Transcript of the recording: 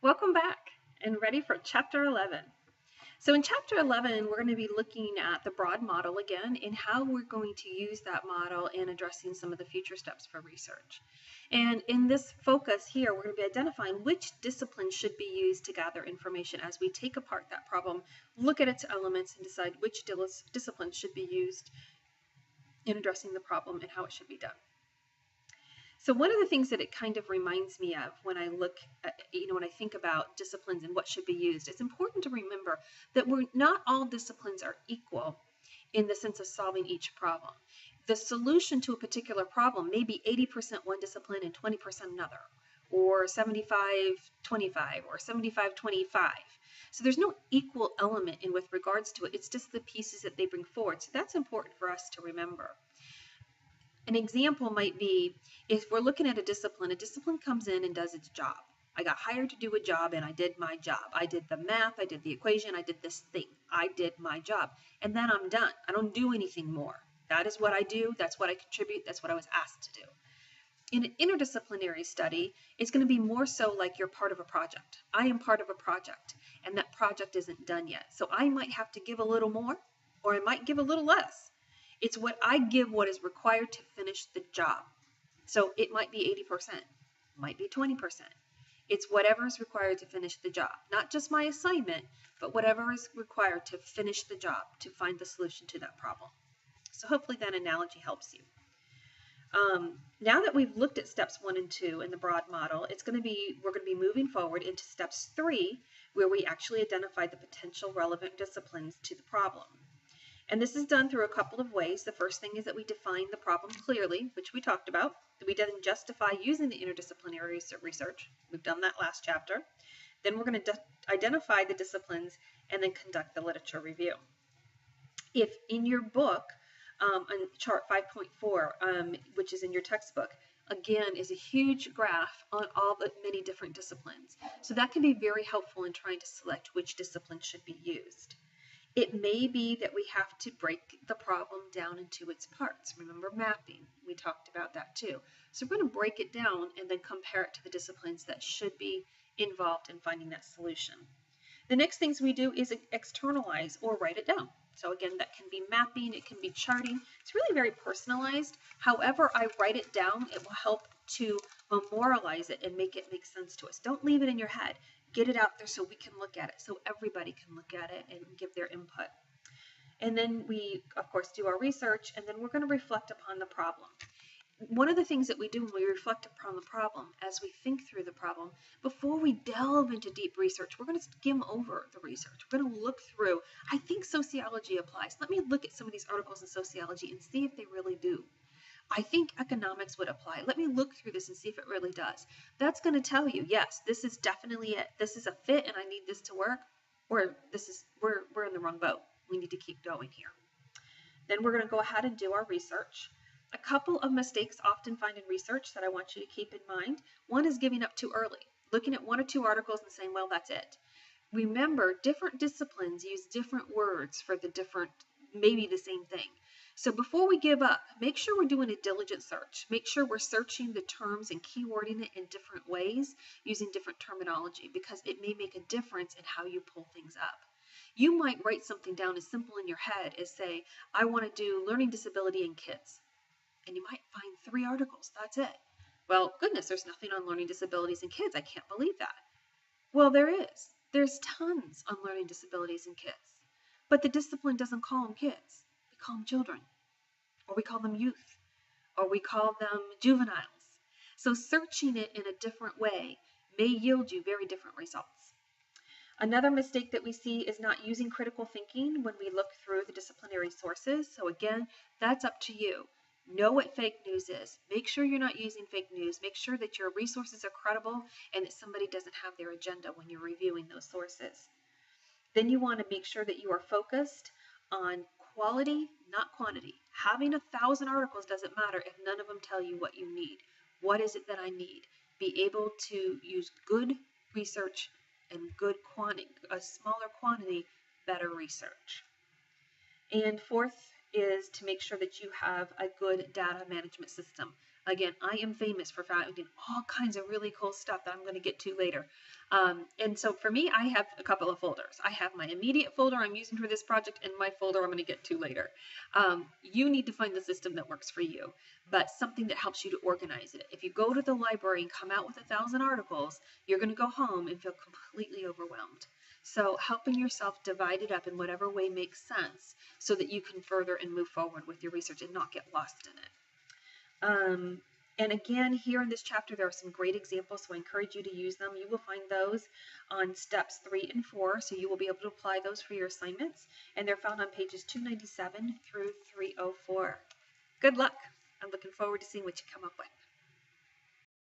Welcome back and ready for chapter 11. So in chapter 11, we're going to be looking at the broad model again and how we're going to use that model in addressing some of the future steps for research. And in this focus here, we're going to be identifying which disciplines should be used to gather information as we take apart that problem, look at its elements, and decide which disciplines should be used in addressing the problem and how it should be done. So one of the things that it kind of reminds me of when I look at, when I think about disciplines and what should be used, it's important to remember that not all disciplines are equal in the sense of solving each problem. The solution to a particular problem may be 80% one discipline and 20% another, or 75-25, or 75-25. So there's no equal element in with regards to it. It's just the pieces that they bring forward. So that's important for us to remember. An example might be if we're looking at a discipline comes in and does its job. I got hired to do a job and I did my job. I did the math, I did the equation, I did this thing. I did my job. And then I'm done. I don't do anything more. That is what I do. That's what I contribute. That's what I was asked to do. In an interdisciplinary study, it's going to be more so like you're part of a project. I am part of a project and that project isn't done yet. So I might have to give a little more or I might give a little less. It's what I give what is required to finish the job. So it might be 80%, might be 20%. It's whatever is required to finish the job. Not just my assignment, but whatever is required to finish the job, to find the solution to that problem. So hopefully that analogy helps you. Now that we've looked at steps 1 and 2 in the broad model, we're going to be moving forward into steps 3, where we actually identify the potential relevant disciplines to the problem. And this is done through a couple of ways. The first thing is that we define the problem clearly, which we talked about. We then justify using the interdisciplinary research. We've done that last chapter. Then we're going to identify the disciplines and then conduct the literature review. If in your book, on chart 5.4, which is in your textbook, again, is a huge graph on all the many different disciplines. So that can be very helpful in trying to select which discipline should be used. It may be that we have to break the problem down into its parts. Remember mapping, we talked about that too. So we're going to break it down and then compare it to the disciplines that should be involved in finding that solution. The next things we do is externalize or write it down. So again, that can be mapping, it can be charting. It's really very personalized. However I write it down, it will help to memorialize it and make it make sense to us. Don't leave it in your head. Get it out there so we can look at it, so everybody can look at it and give their input. And then we, of course, do our research, and then we're going to reflect upon the problem. One of the things that we do when we reflect upon the problem, as we think through the problem, before we delve into deep research, we're going to skim over the research. We're going to look through, I think sociology applies. Let me look at some of these articles in sociology and see if they really do. I think economics would apply. Let me look through this and see if it really does. That's going to tell you, yes, this is definitely it. This is a fit and I need this to work, or we're in the wrong boat. We need to keep going here. Then we're going to go ahead and do our research. A couple of mistakes often found in research that I want you to keep in mind. One is giving up too early, looking at 1 or 2 articles and saying, well, that's it. Remember, different disciplines use different words for maybe the same thing. So before we give up, make sure we're doing a diligent search. Make sure we're searching the terms and keywording it in different ways, using different terminology, because it may make a difference in how you pull things up. You might write something down as simple in your head as say, I want to do learning disability in kids. And you might find 3 articles. That's it. Well, goodness, there's nothing on learning disabilities in kids. I can't believe that. Well, there is. There's tons on learning disabilities in kids. But the discipline doesn't call them kids. We call them children, or we call them youth, or we call them juveniles. So searching it in a different way may yield you very different results. Another mistake that we see is not using critical thinking when we look through the disciplinary sources. So again, that's up to you. Know what fake news is. Make sure you're not using fake news. Make sure that your resources are credible and that somebody doesn't have their agenda when you're reviewing those sources. Then you want to make sure that you are focused on quality, not quantity. Having 1,000 articles doesn't matter if none of them tell you what you need. What is it that I need? Be able to use good research and good quantity, a smaller quantity, better research. And fourth is to make sure that you have a good data management system. Again, I am famous for finding all kinds of really cool stuff that I'm going to get to later. And so for me, I have a couple of folders. I have my immediate folder I'm using for this project and my folder I'm going to get to later. You need to find the system that works for you, but something that helps you to organize it. If you go to the library and come out with 1,000 articles, you're going to go home and feel completely overwhelmed. So helping yourself divide it up in whatever way makes sense so that you can further and move forward with your research and not get lost in it. And again, here in this chapter, there are some great examples, so I encourage you to use them. You will find those on steps 3 and 4, so you will be able to apply those for your assignments, and they're found on pages 297 through 304. Good luck. I'm looking forward to seeing what you come up with.